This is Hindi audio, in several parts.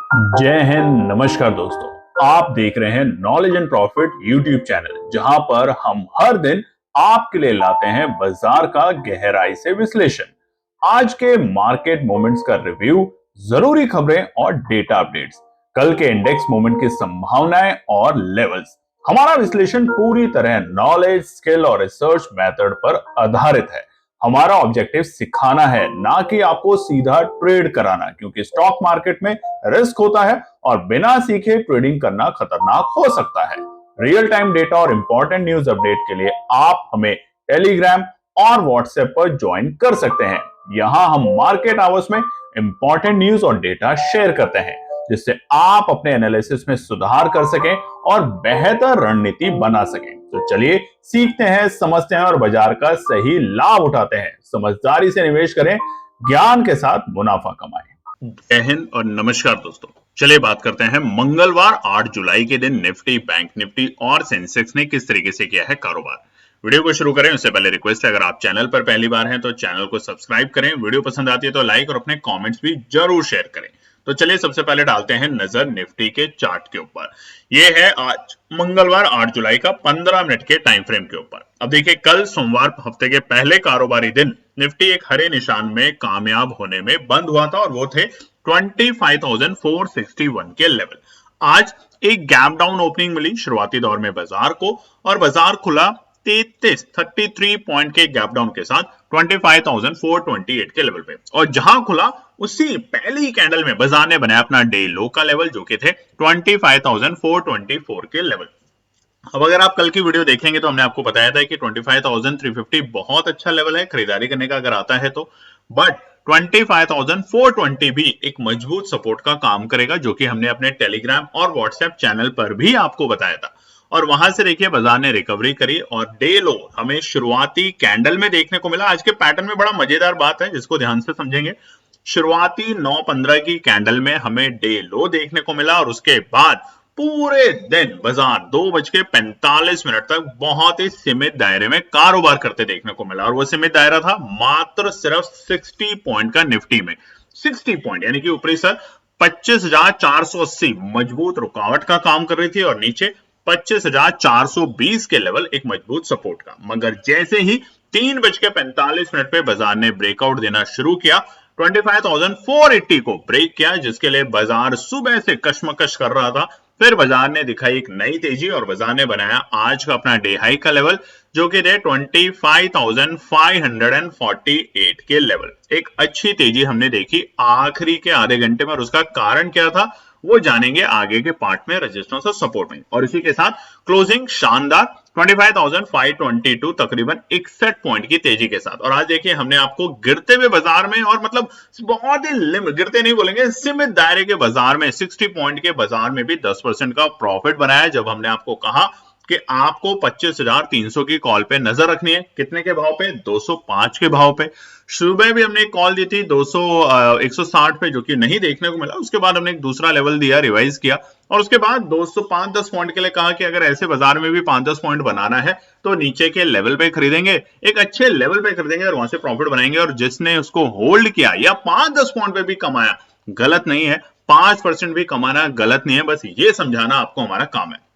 जय हिंद। नमस्कार दोस्तों, आप देख रहे हैं knowledge and profit YouTube channel, जहां पर हम हर दिन आपके लिए लाते हैं बाजार का गहराई से विश्लेषण, आज के मार्केट मोमेंट्स का रिव्यू, जरूरी खबरें और डेटा अपडेट्स, कल के इंडेक्स मूवमेंट की संभावनाएं और लेवल्स। हमारा विश्लेषण पूरी तरह नॉलेज, स्किल और रिसर्च मेथड पर आधारित है। हमारा ऑब्जेक्टिव सिखाना है, ना कि आपको सीधा ट्रेड कराना, क्योंकि स्टॉक मार्केट में रिस्क होता है और बिना सीखे ट्रेडिंग करना खतरनाक हो सकता है। रियल टाइम डेटा और इंपॉर्टेंट न्यूज अपडेट के लिए आप हमें टेलीग्राम और व्हाट्सएप पर ज्वाइन कर सकते हैं। यहां हम मार्केट आवर्स में इंपॉर्टेंट न्यूज और डेटा शेयर करते हैं, जिससे आप अपने एनालिसिस में सुधार कर सकें और बेहतर रणनीति बना सकें। तो चलिए सीखते हैं, समझते हैं और बाजार का सही लाभ उठाते हैं। समझदारी से निवेश करें, ज्ञान के साथ मुनाफा कमाएं। जय हिंद और नमस्कार दोस्तों, चलिए बात करते हैं मंगलवार 8 जुलाई के दिन निफ्टी, बैंक निफ्टी और सेंसेक्स ने किस तरीके से किया है कारोबार। वीडियो को शुरू करें उससे पहले रिक्वेस्ट है, अगर आप चैनल पर पहली बार हैं तो चैनल को सब्सक्राइब करें, वीडियो पसंद आती है तो लाइक और अपने कमेंट्स भी जरूर शेयर करें। तो चलिए सबसे पहले डालते हैं नजर निफ्टी के चार्ट के ऊपर। ये है आज मंगलवार 8 जुलाई का 15 मिनट के टाइम फ्रेम के ऊपर। अब देखिए, कल सोमवार हफ्ते के पहले कारोबारी दिन निफ्टी एक हरे निशान में कामयाब होने में बंद हुआ था और वो थे 25,461 के लेवल। आज एक गैप डाउन ओपनिंग मिली शुरुआती दौर में बाजार को, और बाजार खुला 33 पॉइंट के गैप डाउन के साथ 25,428 के लेवल पे, और जहां खुला उसी पहली कैंडल में बाजार ने बनाया अपना डे लो का लेवल, जो कि थे 25,424 के लेवल। अब अगर आप कल की वीडियो देखेंगे तो हमने आपको बताया था कि 25,350 बहुत अच्छा लेवल है खरीदारी करने का अगर आता है तो, बट 25,420 भी एक मजबूत सपोर्ट का काम करेगा, जो कि हमने अपने टेलीग्राम और व्हाट्सएप चैनल पर भी आपको बताया था। और वहां से देखिए बाजार ने रिकवरी करी और डे लो हमें शुरुआती कैंडल में देखने को मिला। आज के पैटर्न में बड़ा मजेदार बात है जिसको ध्यान से समझेंगे। शुरुआती 9:15 की कैंडल में हमें डे लो देखने को मिला, और उसके बाद पूरे दिन बाजार 2:45 तक बहुत ही सीमित दायरे में कारोबार करते देखने को मिला, और वो सीमित दायरा था मात्र सिर्फ 60 पॉइंट का निफ्टी में। 60 पॉइंट यानी कि ऊपरी सर 25,480 मजबूत रुकावट का काम कर रही थी, और नीचे 25,420 के लेवल एक मजबूत सपोर्ट का। मगर जैसे ही 3:45 पे बाजार ने ब्रेकआउट देना शुरू किया, 25,480 को ब्रेक किया, जिसके लिए बाजार सुबह से कशमकश कर रहा था। फिर बाजार ने दिखाई एक नई तेजी और बाजार ने बनाया आज का अपना डे हाई का लेवल, जो कि थे 25,548 के लेवल। एक अच्छी तेजी हमने देखी आखिरी के आधे घंटे में, और उसका कारण क्या था वो जानेंगे आगे के पार्ट में, रजिस्टेंस और सपोर्ट में। और इसी के साथ क्लोजिंग शानदार 25,522 तकरीबन 61 पॉइंट की तेजी के साथ। और आज देखिए हमने आपको गिरते हुए बाजार में, और मतलब बहुत ही गिरते नहीं बोलेंगे, सीमित दायरे के बाजार में 60 पॉइंट के बाजार में भी 10% का प्रॉफिट बनाया, जब हमने आपको कहा कि आपको 25,300 की कॉल पे नजर रखनी है। कितने के भाव पे? 205 के भाव पे। सुबह भी हमने एक कॉल दी थी 160 पे, जो कि नहीं देखने को मिला। उसके बाद हमने एक दूसरा लेवल दिया, रिवाइज किया, और उसके बाद 205-10 पॉइंट के लिए कहा कि अगर ऐसे बाजार में भी 5-10 पॉइंट बनाना है तो नीचे के लेवल पे खरीदेंगे, एक अच्छे लेवल पे खरीदेंगे और वहां से प्रॉफिट बनाएंगे। और जिसने उसको होल्ड किया या 5-10 पॉइंट पे भी कमाया, गलत नहीं है। 5% भी कमाना गलत नहीं है, बस ये समझाना आपको हमारा काम है।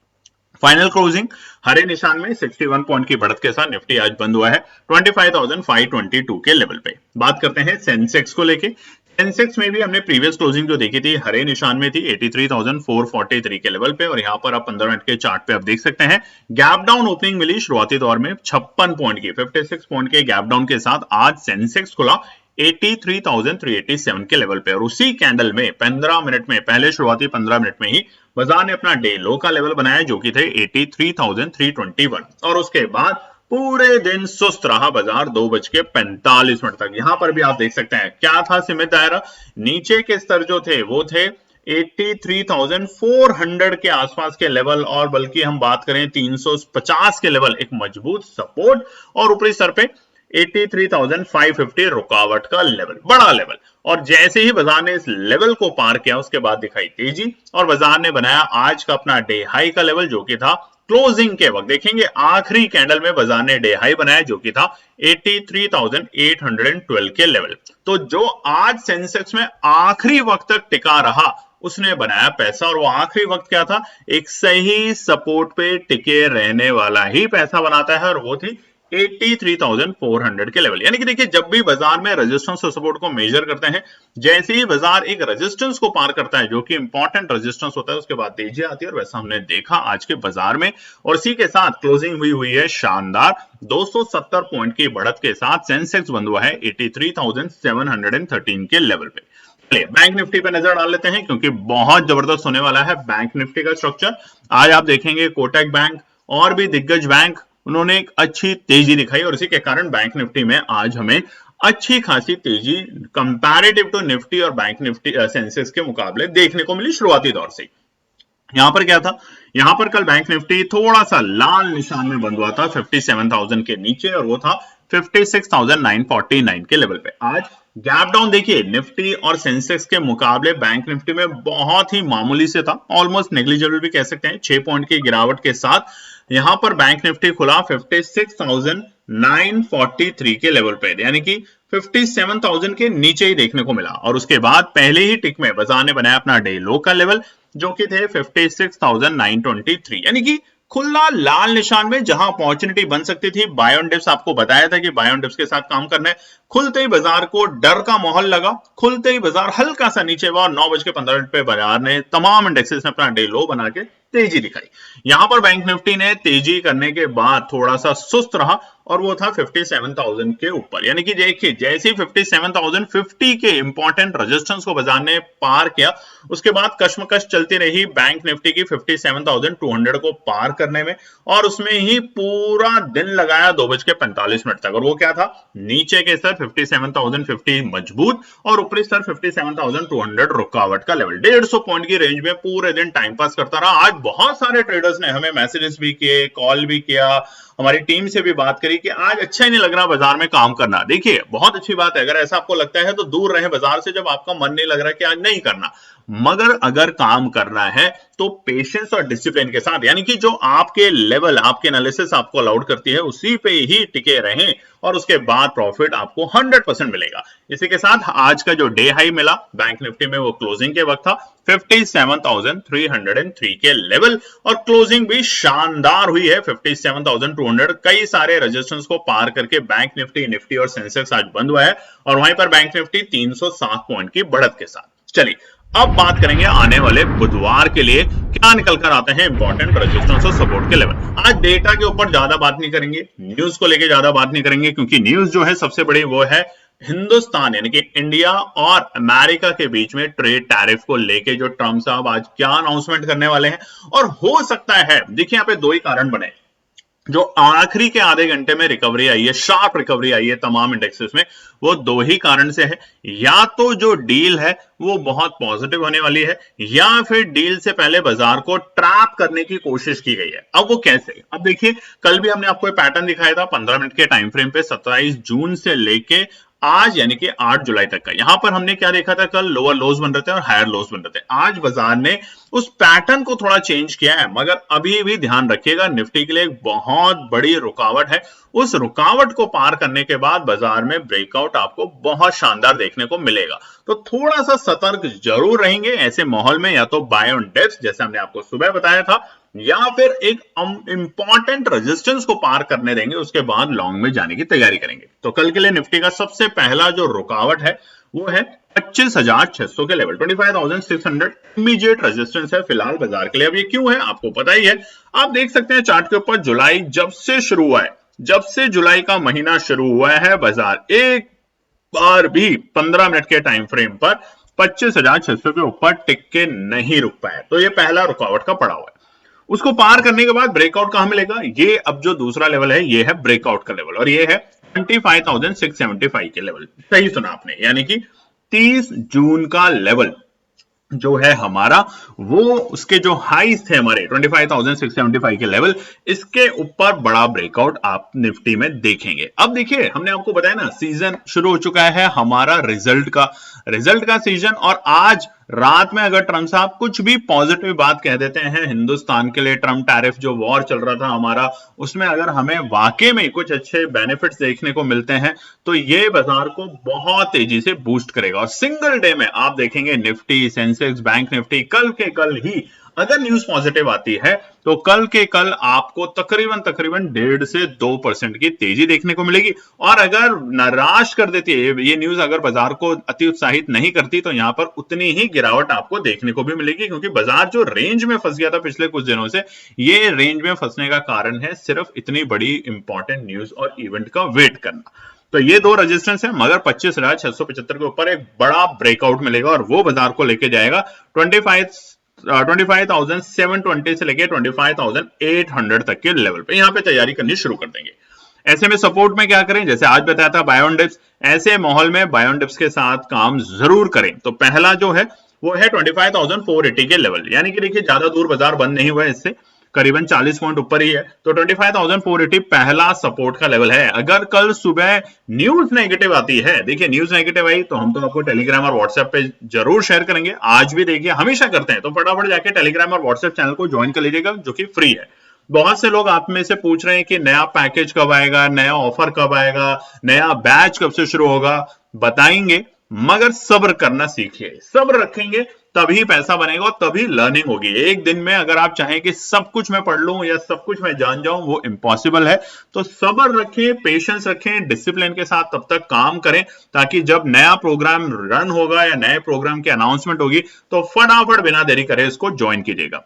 फाइनल क्लोजिंग हरे निशान में 61 पॉइंट की बढ़त के साथ निफ्टी आज बंद हुआ है 25,522 के लेवल पे। बात करते हैं सेंसेक्स को लेके। सेंसेक्स में भी हमने प्रीवियस क्लोजिंग जो देखी थी हरे निशान में थी 83,443 के लेवल पे, और यहां पर आप 15 मिनट के चार्ट पे आप देख सकते हैं गैप डाउन ओपनिंग मिली शुरुआती दौर में 56 पॉइंट की, 56 पॉइंट के गैप डाउन के साथ आज सेंसेक्स खुला 83,387 के लेवल पे, और उसी कैंडल में 15 मिनट में, पहले शुरुआती 15 मिनट में ही बाजार ने अपना डे लो का लेवल बनाया, जो कि थे 83,321, और उसके बाद पूरे दिन सुस्त रहा बाजार 2:45 तक। यहां पर भी आप देख सकते हैं क्या था सीमित दायरा, नीचे के स्तर जो थे वो थे 83,400 के आसपास के लेवल, और बल्कि हम बात करें 350 के लेवल एक मजबूत सपोर्ट, और ऊपरी स्तर पे 83,550 रुकावट का लेवल, बड़ा लेवल। और जैसे ही बाजार ने इस लेवल को पार किया, उसके बाद दिखाई तेजी, और बाजार ने बनाया आज का अपना डे हाई का लेवल, जो कि था क्लोजिंग के वक्त देखेंगे आखिरी कैंडल में बाजार ने डे हाई बनाया, जो कि था 83,812 के लेवल। तो जो आज सेंसेक्स में आखिरी वक्त तक टिका रहा, उसने बनाया पैसा, और वो आखिरी वक्त क्या था, एक सही सपोर्ट पे टिके रहने वाला ही पैसा बनाता है, और वो थी 83,400 के लेवल। यानी कि देखिए, जब भी बाजार में रेजिस्टेंस और सपोर्ट को मेजर करते हैं, जैसे ही बाजार एक रेजिस्टेंस को पार करता है जो कि इंपॉर्टेंट रेजिस्टेंस होता है, उसके बाद तेजी आती है, और वैसा हमने देखा आज के बाजार में। और इसी के साथ क्लोजिंग हुई है शानदार 270 पॉइंट की बढ़त के साथ। सेंसेक्स बंद हुआ है 83,713 के लेवल पे। बैंक निफ्टी पे नजर डाल लेते हैं, क्योंकि बहुत जबरदस्त होने वाला है बैंक निफ्टी का स्ट्रक्चर। आज आप देखेंगे कोटक बैंक और भी दिग्गज बैंक, उन्होंने एक अच्छी तेजी दिखाई, और इसी के कारण बैंक निफ्टी में आज हमें अच्छी खासी तेजी कंपैरेटिव टू निफ्टी और बैंक निफ्टी सेंसेक्स के मुकाबले देखने को मिली शुरुआती दौर से। यहां पर क्या था, यहां पर कल बैंक निफ्टी थोड़ा सा लाल निशान में बंद हुआ था 57,000 के नीचे, और वो था 56,949 के लेवल पे। आज गैप डाउन देखिए, निफ्टी और सेंसेक्स के मुकाबले बैंक निफ्टी में बहुत ही मामूली से था, ऑलमोस्ट नेग्लिजिबल भी कह सकते हैं। 6 पॉइंट की गिरावट के साथ यहां पर बैंक निफ्टी खुला 56,943 के लेवल पे, यानी कि 57,000 के नीचे ही देखने को मिला। और उसके बाद पहले ही टिक में बाजार ने बनाया अपना डे लो का लेवल, जो कि थे 56,923, यानी कि खुला लाल निशान में जहां अपॉर्चुनिटी बन सकती थी। बाय ऑन डिप्स आपको बताया था कि बाय ऑन डिप्स के साथ काम करना है। खुलते ही बाजार को डर का माहौल लगा, खुलते ही बाजार हल्का सा नीचे हुआ, 9:15 पे बाजार ने तमाम इंडेक्सेस ने अपना डे लो बना के तेजी दिखाई। यहां पर बैंक निफ्टी ने तेजी करने के बाद थोड़ा सा सुस्त रहा, और वो था 57,000 के ऊपर। यानी कि देखिए, जैसे ही 57,050 के इंपॉर्टेंट रेजिस्टेंस को बाजार ने पार किया, उसके बाद कश्मकश चलती रही बैंक निफ्टी की 57,200 को पार करने में, और उसमें ही पूरा दिन लगाया 2:45 तक। और वो क्या था, नीचे के स्तर 57,050 मजबूत, और ऊपरी स्तर 57,200 रुकावट का लेवल। 150 पॉइंट की रेंज में पूरे दिन टाइम पास करता रहा। आज बहुत सारे ट्रेडर्स ने हमें मैसेजेस भी किए, कॉल भी किया, हमारी टीम से भी बात करी कि आज अच्छा ही नहीं लग रहा बाजार में काम करना। देखिए, बहुत अच्छी बात है, अगर ऐसा आपको लगता है तो दूर रहे बाजार से, जब आपका मन नहीं लग रहा कि आज नहीं करना। मगर अगर काम करना है तो पेशेंस और डिसिप्लिन के साथ, यानी कि जो आपके लेवल, आपके एनालिसिस आपको अलाउड करती है, उसी पे ही टिके रहें, और उसके बाद प्रॉफिट आपको 100% मिलेगा। इसी के साथ आज का जो डे हाई मिला बैंक निफ्टी में, वो क्लोजिंग के वक्त था 57,303 के लेवल, और क्लोजिंग भी शानदार हुई है 57,200। कई सारे रेजिस्टेंस को पार करके बैंक निफ्टी और सेंसेक्स आज बंद हुआ है, और वहीं पर बैंक निफ्टी 307 पॉइंट की बढ़त के साथ। चलिए, अब बात करेंगे आने वाले बुधवार के लिए क्या निकल कर आते हैं इंपॉर्टेंट रेजिस्टेंस और सपोर्ट के लेवल। आज डेटा के ऊपर ज्यादा बात नहीं करेंगे, न्यूज को लेके ज्यादा बात नहीं करेंगे, क्योंकि न्यूज जो है सबसे बड़ी वो है हिंदुस्तान, यानी कि इंडिया और अमेरिका के बीच में ट्रेड टैरिफ को लेके जो ट्रम्प साहब आज क्या अनाउंसमेंट करने वाले हैं। और हो सकता है, देखिए यहाँ पे दो ही कारण बने, जो आखिरी के आधे घंटे में रिकवरी आई है, शार्प रिकवरी आई है तमाम इंडेक्सेस में, वो दो ही कारण से है। या तो जो डील है वो बहुत पॉजिटिव होने वाली है, या फिर डील से पहले बाजार को ट्रैप करने की कोशिश की गई है। अब वो कैसे, अब देखिए, कल भी हमने आपको एक पैटर्न दिखाया था 15 मिनट के टाइम फ्रेम पे 27 जून से लेके आज यानी कि 8 जुलाई तक का। यहां पर हमने क्या देखा था, कल लोअर लोज बन रहे थे और हायर लोज बन रहे थे। आज बाजार ने उस पैटर्न को थोड़ा चेंज किया है, मगर अभी भी ध्यान रखिएगा, निफ्टी के लिए एक बहुत बड़ी रुकावट है। उस रुकावट को पार करने के बाद बाजार में ब्रेकआउट आपको बहुत शानदार देखने को मिलेगा। तो थोड़ा सा सतर्क जरूर रहेंगे ऐसे माहौल में, या तो बाय ऑन डिप्स जैसे हमने आपको सुबह बताया था, या फिर एक इंपॉर्टेंट रेजिस्टेंस को पार करने देंगे, उसके बाद लॉन्ग में जाने की तैयारी करेंगे। तो कल के लिए निफ्टी का सबसे पहला जो रुकावट है वो है 25,600 के लेवल, 25,600 इमीडिएट रेजिस्टेंस है फिलहाल बाजार के लिए। अब ये क्यों है आपको पता ही है, आप देख सकते हैं चार्ट के ऊपर, जुलाई जब से शुरू हुआ है, जब से जुलाई का महीना शुरू हुआ है, बाजार एक बार भी 15 मिनट के टाइम फ्रेम पर 25,600 के ऊपर टिक के नहीं रुक पाया। तो ये पहला रुकावट का पड़ा हुआ है। उसको पार करने के बाद ब्रेकआउट कहां मिलेगा, ये अब जो दूसरा लेवल है ये है ब्रेकआउट का लेवल, और ये है 25,675 के लेवल। सही सुना आपने, यानी कि 30 जून का लेवल जो है हमारा, वो उसके जो हाईज थे हमारे 25,675 के लेवल, इसके ऊपर बड़ा ब्रेकआउट आप निफ्टी में देखेंगे। अब देखिए, हमने आपको बताया ना, सीजन शुरू हो चुका है हमारा रिजल्ट का सीजन, और आज रात में अगर ट्रम्प साहब कुछ भी पॉजिटिव बात कह देते हैं हिंदुस्तान के लिए, ट्रम्प टैरिफ जो वॉर चल रहा था हमारा, उसमें अगर हमें वाकई में कुछ अच्छे बेनिफिट्स देखने को मिलते हैं तो ये बाजार को बहुत तेजी से बूस्ट करेगा। और सिंगल डे में आप देखेंगे निफ्टी, सेंसेक्स, बैंक निफ्टी कल के कल ही अगर न्यूज पॉजिटिव आती है तो कल के कल आपको तकरीबन 1.5 से 2% की तेजी देखने को मिलेगी। और अगर निराश कर देती है ये न्यूज, अगर बाजार को अति उत्साहित नहीं करती तो यहां पर उतनी ही गिरावट आपको देखने को भी मिलेगी, क्योंकि बाजार जो रेंज में फंस गया था पिछले कुछ दिनों से, ये रेंज में फंसने का कारण है सिर्फ इतनी बड़ी इंपॉर्टेंट न्यूज और इवेंट का वेट करना। तो ये दो रेजिस्टेंस है, मगर 25,675 के ऊपर एक बड़ा ब्रेकआउट मिलेगा और वो बाजार को लेके जाएगा 25,720 से लेके 25,800 तक के लेवल पे। यहां पे तैयारी करनी शुरू कर देंगे। ऐसे में सपोर्ट में क्या करें, जैसे आज बताया था बायोन डिप्स, ऐसे माहौल में बायोन डिप्स के साथ काम जरूर करें। तो पहला जो है वो है 25,480 के लेवल, यानी कि देखिए ज्यादा दूर बाजार बंद नहीं हुआ है, इससे करीबन 40 पॉइंट ऊपर ही है। तो 25,480 पहला सपोर्ट का लेवल है। अगर कल सुबह न्यूज नेगेटिव आती है, देखिए न्यूज नेगेटिव आई तो हम तो आपको टेलीग्राम और व्हाट्सएप पे जरूर शेयर करेंगे, आज भी देखिए हमेशा करते हैं, तो फटाफट जाके टेलीग्राम और व्हाट्सएप चैनल को ज्वाइन कर लीजिएगा जो कि फ्री है। बहुत से लोग आप में से पूछ रहे हैं कि नया पैकेज कब आएगा, नया ऑफर कब आएगा, नया बैच कब से शुरू होगा, बताएंगे, मगर सब्र करना सीखिए। सब्र रखेंगे तभी पैसा बनेगा और तभी लर्निंग होगी। एक दिन में अगर आप चाहें कि सब कुछ मैं पढ़ लूं या सब कुछ मैं जान जाऊं, वो इम्पॉसिबल है। तो सब्र रखें, पेशेंस रखें, डिसिप्लिन के साथ तब तक काम करें ताकि जब नया प्रोग्राम रन होगा या नए प्रोग्राम की अनाउंसमेंट होगी तो फटाफट बिना देरी करे इसको ज्वाइन कीजिएगा।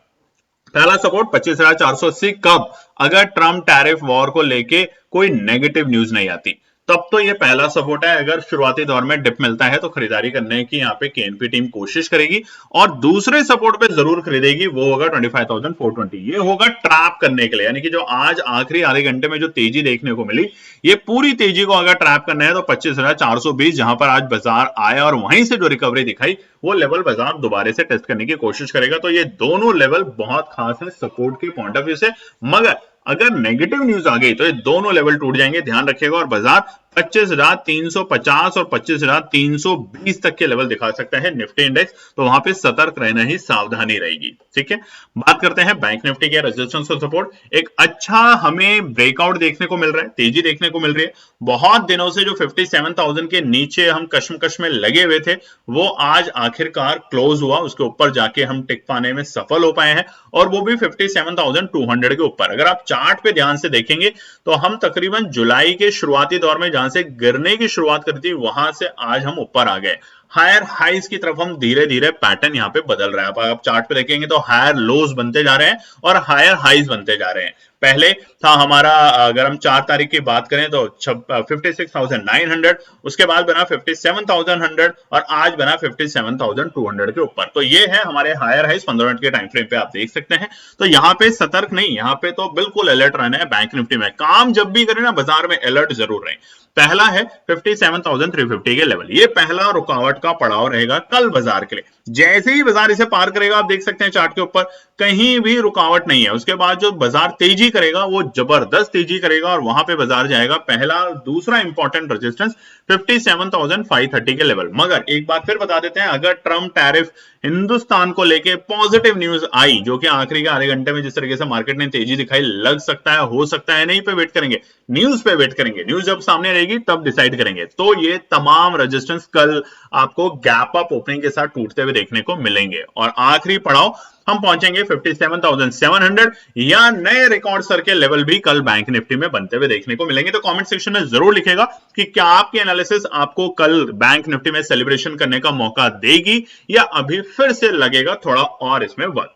पहला सपोर्ट 25,480 कब, अगर ट्रम्प टैरिफ वॉर को लेके कोई नेगेटिव न्यूज नहीं आती, तब तो ये पहला सपोर्ट है। अगर शुरुआती दौर में डिप मिलता है तो खरीदारी करने की यहाँ पे केएनपी टीम कोशिश करेगी और दूसरे सपोर्ट पे जरूर खरीदेगी, वो होगा 25,420। ये होगा ट्रैप करने के लिए, यानी कि जो आज आखिरी आधे घंटे में जो तेजी देखने को मिली, ये पूरी तेजी को अगर ट्रैप करना है तो 25,420 जहां पर आज बाजार आया और वहीं से जो रिकवरी दिखाई, वो लेवल बाजार दोबारा से टेस्ट करने की कोशिश करेगा। तो ये दोनों लेवल बहुत खास है सपोर्ट के पॉइंट ऑफ व्यू से, मगर अगर नेगेटिव न्यूज आ गई तो ये दोनों लेवल टूट जाएंगे, ध्यान रखिएगा। और बाजार 25,350 और 25,320 तक के लेवल दिखा सकता है निफ्टी इंडेक्स, तो वहां पे सतर्क रहना ही सावधानी रहेगी। ठीक है, बात करते हैं बैंक निफ्टी के रेजिस्टेंस और सपोर्ट। एक अच्छा हमें ब्रेकआउट देखने को मिल रहा है, तेजी देखने को मिल रही है। बहुत दिनों से जो 57,000 के नीचे हम कश्मकश में लगे हुए थे, वो आज आखिरकार क्लोज हुआ, उसके ऊपर जाके हम टिक पाने में सफल हो पाए हैं, और वो भी 57,200 के ऊपर। अगर आप चार्ट पे ध्यान से देखेंगे तो हम तकरीबन जुलाई के शुरुआती दौर में जहां से गिरने की शुरुआत करी थी, वहां से आज हम ऊपर आ गए। हायर हाइज की तरफ हम धीरे धीरे पैटर्न यहाँ पे बदल रहा है। आप चार्ट पे देखेंगे तो हायर लोज बनते जा रहे हैं और हायर हाइज बनते जा रहे हैं। पहले था हमारा, अगर हम 4 तारीख की बात करें तो 56,900, उसके बाद बना 57,100 और आज बना 57,200 के ऊपर। तो ये है हमारे हायर हाइज 15 मिनट के टाइम फ्रेम पे आप देख सकते हैं। तो यहाँ पे सतर्क नहीं, यहाँ पे तो बिल्कुल अलर्ट रहना है। बैंक निफ्टी में काम जब भी करें ना, बाजार में अलर्ट जरूर रहें। पहला है 57,350 के लेवल, ये पहला रुकावट का पड़ाव रहेगा कल बाजार के लिए। जैसे ही बाजार इसे पार करेगा, आप देख सकते हैं चार्ट के ऊपर कहीं भी रुकावट नहीं है। उसके बाद जो बाजार तेजी करेगा वो जबरदस्त तेजी करेगा और वहां पे बाजार जाएगा पहला दूसरा इंपॉर्टेंट रेजिस्टेंस 57,530 के लेवल। मगर एक बात फिर बता देते हैं, अगर ट्रम्प टैरिफ हिंदुस्तान को लेके पॉजिटिव न्यूज आई, जो कि आखिरी के आधे घंटे में जिस तरीके से मार्केट ने तेजी दिखाई, लग सकता है, हो सकता है, नहीं पे वेट करेंगे, न्यूज पे वेट करेंगे। न्यूज जब सामने रहेगी तब डिसाइड करेंगे। तो ये तमाम रेजिस्टेंस कल आपको गैप अप ओपनिंग के साथ टूटते हुए देखने को मिलेंगे और आखिरी पड़ाव हम पहुंचेंगे 57,700 या नए रिकॉर्ड सर के लेवल भी कल बैंक निफ्टी में बनते हुए देखने को मिलेंगे। तो कमेंट सेक्शन में जरूर लिखेगा कि क्या आपकी एनालिसिस आपको कल बैंक निफ्टी में सेलिब्रेशन करने का मौका देगी या अभी फिर से लगेगा थोड़ा और इसमें वक्त।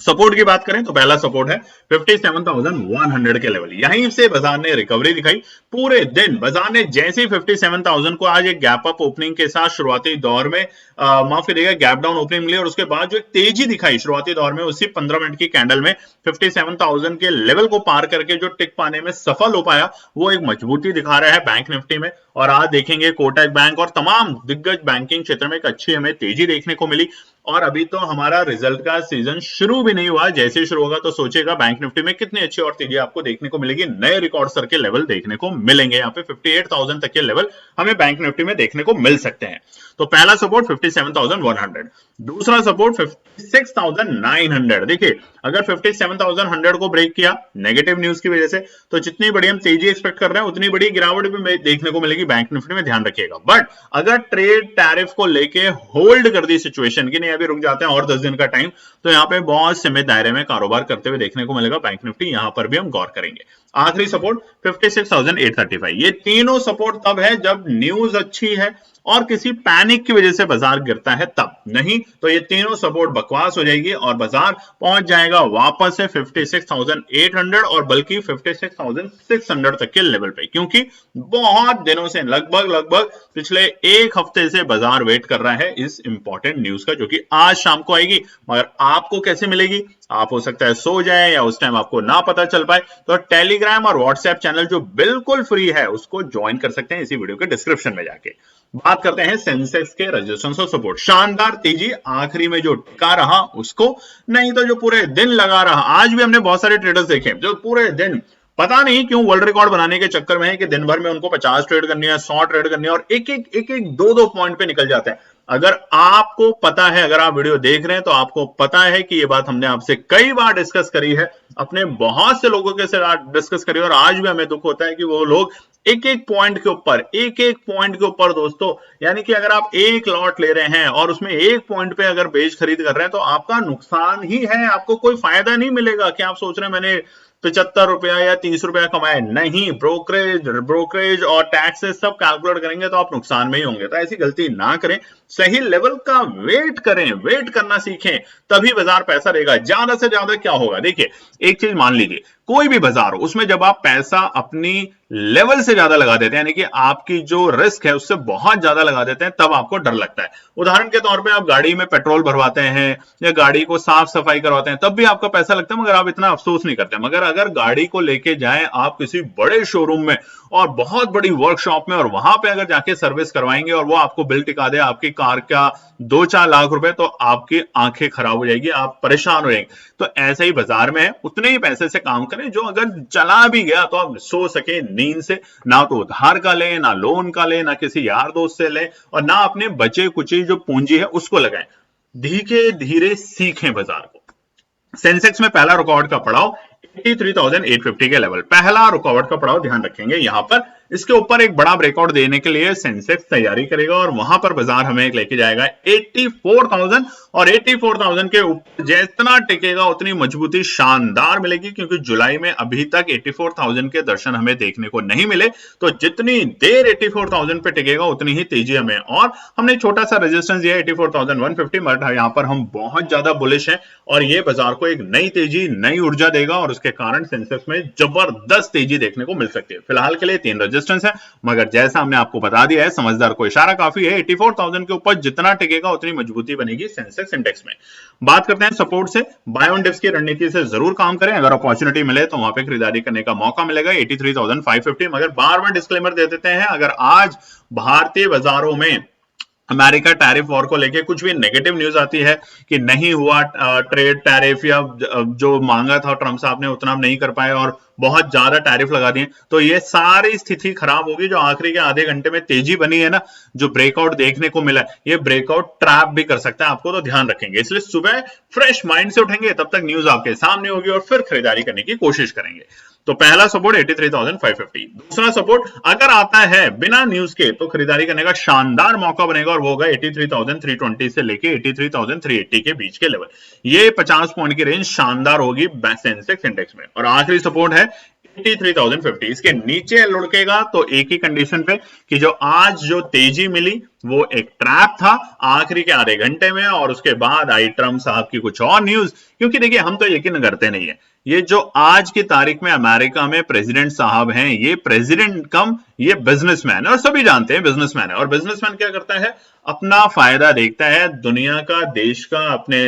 सपोर्ट की बात करें तो पहला सपोर्ट है 57,100 के लेवल, यहीं से बाजार ने रिकवरी दिखाई। पूरे दिन बाजार ने जैसे ही 57,000 को आज एक गैप अप ओपनिंग के साथ शुरुआती दौर में माफ करिएगा गैप डाउन ओपनिंग मिली और उसके बाद जो एक तेजी दिखाई शुरुआती दौर में, उसी 15 मिनट की कैंडल में 57,000 के लेवल को पार करके जो टिक पाने में सफल हो पाया, वो एक मजबूती दिखा रहा है बैंक निफ्टी में। और आज देखेंगे कोटक बैंक और तमाम दिग्गज बैंकिंग क्षेत्र में एक अच्छी हमें तेजी देखने को मिली और अभी तो हमारा रिजल्ट का सीजन शुरू भी नहीं हुआ, जैसे ही शुरू होगा तो सोचेगा बैंक निफ्टी में कितनी अच्छी और तेजी आपको देखने को मिलेगी, नए रिकॉर्ड सर के लेवल देखने को मिलेंगे। यहाँ पे 58,000 तक के लेवल हमें बैंक निफ्टी में देखने को मिल सकते हैं। तो पहला सपोर्ट 57,100, दूसरा सपोर्ट 56,900। देखिए अगर 57,100 को ब्रेक किया नेगेटिव न्यूज की वजह से, तो जितनी बड़ी हम तेजी एक्सपेक्ट कर रहे हैं उतनी बड़ी गिरावट भी देखने को मिलेगी बैंक निफ्टी में, ध्यान रखिएगा। बट अगर ट्रेड टैरिफ को लेके होल्ड कर दी सिचुएशन की, नहीं अभी रुक जाते हैं और 10 दिन का टाइम, तो यहाँ पे बहुत सीमित दायरे में कारोबार करते हुए देखने को मिलेगा बैंक निफ्टी, यहां पर भी हम गौर करेंगे। आखिरी सपोर्ट 56,835। ये तीनों सपोर्ट तब है जब न्यूज अच्छी है और किसी पैनिक की वजह से बाजार गिरता है तब, नहीं तो ये तीनों सपोर्ट बकवास हो जाएगी और बाजार पहुंच जाएगा वापस से 56,800 और बल्कि 56,600 तक के लेवल पे, क्योंकि बहुत दिनों से लगभग पिछले एक हफ्ते से बाजार वेट कर रहा है इस इंपॉर्टेंट न्यूज का, जो कि आज शाम को आएगी। मगर आपको कैसे मिलेगी, आप हो सकता है सो जाए या उस टाइम आपको ना पता चल पाए, तो टेलीग्राम और व्हाट्सएप चैनल जो बिल्कुल फ्री है उसको ज्वाइन कर सकते हैं इसी वीडियो के डिस्क्रिप्शन में जाके। बात करते हैं सेंसेक्स के रेजिस्टेंस और सपोर्ट। शानदार तेजी आखिरी में जो टिका रहा उसको, नहीं तो जो पूरे दिन लगा रहा। आज भी हमने बहुत सारे ट्रेडर्स देखे जो पूरे दिन पता नहीं क्यों वर्ल्ड रिकॉर्ड बनाने के चक्कर में है कि दिन भर में उनको 50 ट्रेड करनी है, 100 ट्रेड करनी है और एक 2 पॉइंट पे निकल जाते हैं। अगर आपको पता है, अगर आप वीडियो देख रहे हैं तो आपको पता है कि ये बात हमने आपसे कई बार डिस्कस करी है, अपने बहुत से लोगों के साथ डिस्कस करी है और आज भी हमें दुख होता है कि वो लोग एक पॉइंट के ऊपर दोस्तों, यानी कि अगर आप एक लॉट ले रहे हैं और उसमें एक पॉइंट पे अगर बेच खरीद कर रहे हैं तो आपका नुकसान ही है, आपको कोई फायदा नहीं मिलेगा कि आप सोच रहे हैं मैंने 75 रुपया या 30 रुपया कमाए, नहीं। ब्रोकरेज और टैक्सेस सब कैलकुलेट करेंगे तो आप नुकसान में ही होंगे। तो ऐसी गलती ना करें, सही लेवल का वेट करें, वेट करना सीखें, तभी बाजार पैसा देगा। ज्यादा से ज्यादा क्या होगा, देखिए एक चीज मान लीजिए, कोई भी बाजार हो उसमें जब आप पैसा अपनी लेवल से ज्यादा लगा देते हैं, यानी कि आपकी जो रिस्क है उससे बहुत ज्यादा लगा देते हैं, तब आपको डर लगता है। उदाहरण के तौर पे आप गाड़ी में पेट्रोल भरवाते हैं या गाड़ी को साफ सफाई करवाते हैं, तब भी आपका पैसा लगता है मगर आप इतना अफसोस नहीं करते। मगर अगर गाड़ी को लेके जाएं आप किसी बड़े शोरूम में और बहुत बड़ी वर्कशॉप में और वहां पे अगर जाके सर्विस करवाएंगे और वो आपको बिल टिका दे आपकी कार का 2-4 लाख रुपए, तो आपकी आंखें खराब हो जाएगी, आप परेशान हो जाएंगे। तो ऐसे ही बाजार में है, उतने ही पैसे से काम करें जो अगर चला भी गया तो आप सो सके नींद से, ना तो उधार का लें, ना लोन का लें, ना किसी यार दोस्त से लें और ना अपने बचे कुची जो पूंजी है उसको लगाएं। धीरे धीरे सीखें बाजार को। सेंसेक्स में पहला रुकावट का पड़ाव 83,850 के लेवल, पहला रुकावट का पड़ाव ध्यान रखेंगे यहां पर। इसके ऊपर एक बड़ा ब्रेकआउट देने के लिए सेंसेक्स तैयारी करेगा और वहां पर बाजार हमें लेके जाएगा 84,000 और 84,000 के ऊपर जितना टिकेगा उतनी मजबूती शानदार मिलेगी, क्योंकि जुलाई में अभी तक 84,000 के दर्शन हमें देखने को नहीं मिले। तो जितनी देर 84,000 पे टिकेगा उतनी ही तेजी हमें, और हमने छोटा सा रेजिस्टेंस दिया 84,150, बट यहाँ पर हम बहुत ज्यादा बुलिश हैं और ये बाजार को एक नई तेजी, नई ऊर्जा देगा और उसके कारण सेंसेक्स में जबरदस्त तेजी देखने को मिल सकती है। फिलहाल के लिए 3 रेजिस्टेंस है, मगर जैसा हमने आपको बता दिया है समझदार को इशारा काफी है, 84,000 के ऊपर जितना टिकेगा उतनी मजबूती बनेगी सेंसेक्स इंडेक्स में। बात करते हैं सपोर्ट से। बाय ऑन डिप्स की रणनीति से जरूर काम करें, अगर अपॉर्चुनिटी मिले तो वहां पे खरीदारी करने का मौका मिलेगा 83,550। मगर बार बार डिस्क्लेमर दे देते हैं, अगर आज भारतीय बाजारों में अमेरिका टैरिफ वॉर को लेके कुछ भी नेगेटिव न्यूज आती है कि नहीं हुआ ट्रेड टैरिफ या जो मांगा था ट्रंप साहब ने उतना नहीं कर पाए और बहुत ज्यादा टैरिफ लगा दिए, तो ये सारी स्थिति खराब होगी। जो आखिरी के आधे घंटे में तेजी बनी है ना, जो ब्रेकआउट देखने को मिला, ये ब्रेकआउट ट्रैप भी कर सकता है आपको, तो ध्यान रखेंगे। इसलिए सुबह फ्रेश माइंड से उठेंगे, तब तक न्यूज आपके सामने होगी और फिर खरीदारी करने की कोशिश करेंगे। तो पहला सपोर्ट 83,550। दूसरा सपोर्ट अगर आता है बिना न्यूज के तो खरीदारी करने का शानदार मौका बनेगा और वो होगा 83,320 से लेके 83,380 के बीच के लेवल। ये 50 पॉइंट की रेंज शानदार होगी सेंसेक्स इंडेक्स में। और आखिरी सपोर्ट है 83,050। इसके नीचे लुढ़केगा तो एक ही कंडीशन पे कि जो आज जो तेजी मिली वो एक ट्रैप था आखिरी के आधे घंटे में, और उसके बाद आई ट्रंप साहब की कुछ और न्यूज। क्योंकि देखिए हम तो यकीन करते नहीं है, ये जो आज की तारीख में अमेरिका में प्रेसिडेंट साहब हैं, ये प्रेसिडेंट कम ये बिजनेसमैन है और सभी जानते हैं बिजनेसमैन है। और बिजनेसमैन क्या करता है, अपना फायदा देखता है, दुनिया का, देश का, अपने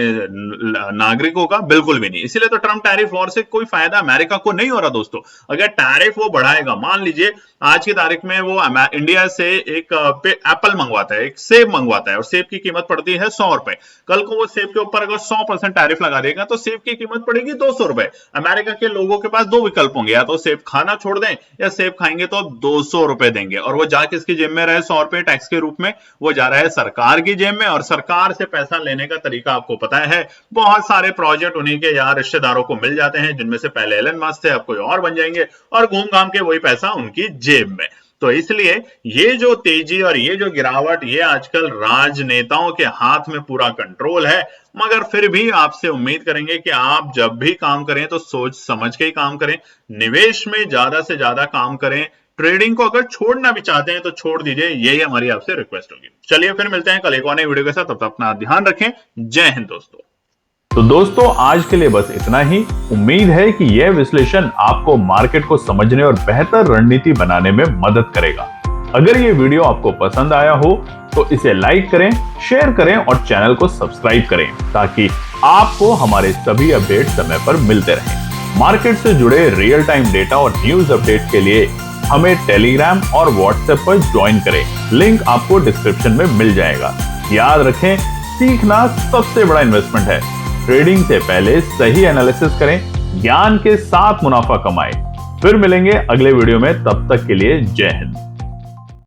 नागरिकों का बिल्कुल भी नहीं। इसीलिए तो ट्रम्प टैरिफ वॉर से कोई फायदा अमेरिका को नहीं हो रहा दोस्तों। अगर टैरिफ वो बढ़ाएगा, मान लीजिए आज की तारीख में वो इंडिया से एक एप्पल मंगवाता है, एक सेब मंगवाता है, और सेब की कीमत पड़ती है 100 रुपए। कल को वो सेब के ऊपर अगर 100% टैरिफ लगा देगा तो सेब की कीमत पड़ेगी 200 रुपए। अमेरिका के लोगों के पास दो विकल्प होंगे, या तो सेब खाना छोड़ दें या सेब खाएंगे तो 200 रुपए देंगे, और वो जा किसकी जेब में रहे 100 रुपए टैक्स के रूप में, वो जा रहा है सरकार की जेब में। और सरकार से पैसा लेने का तरीका आपको पता है, बहुत सारे प्रोजेक्ट उन्हीं के यार रिश्तेदारों को मिल जाते हैं, जिनमें से पहले एलन मस्क थे, अब कोई और बन जाएंगे, और घूम घाम के वही पैसा उनकी जेब में। तो इसलिए ये जो तेजी और ये जो गिरावट, ये आजकल राजनेताओं के हाथ में पूरा कंट्रोल है। मगर फिर भी आपसे उम्मीद करेंगे कि आप जब भी काम करें तो सोच समझ के ही काम करें, निवेश में ज्यादा से ज्यादा काम करें। ट्रेडिंग को अगर छोड़ना भी चाहते हैं तो छोड़ दीजिए, यही हमारी आपसे रिक्वेस्ट होगी। चलिए फिर मिलते हैं कल एक और नई वीडियो के साथ, तब तक अपना ध्यान रखें। जय हिंद दोस्तों। तो दोस्तों आज के लिए बस इतना ही। उम्मीद है कि यह विश्लेषण आपको मार्केट को समझने और बेहतर रणनीति बनाने में मदद करेगा। अगर ये वीडियो आपको पसंद आया हो तो इसे लाइक करें, शेयर करें और चैनल को सब्सक्राइब करें, ताकि आपको हमारे सभी अपडेट समय पर मिलते रहें। मार्केट से जुड़े रियल टाइम डेटा और न्यूज अपडेट के लिए हमें टेलीग्राम और व्हाट्सएप पर ज्वाइन करें। लिंक आपको डिस्क्रिप्शन में मिल जाएगा। याद रखें, सीखना सबसे बड़ा इन्वेस्टमेंट है। ट्रेडिंग से पहले सही एनालिसिस करें, ज्ञान के साथ मुनाफा कमाएं। फिर मिलेंगे अगले वीडियो में, तब तक के लिए जय हिंद।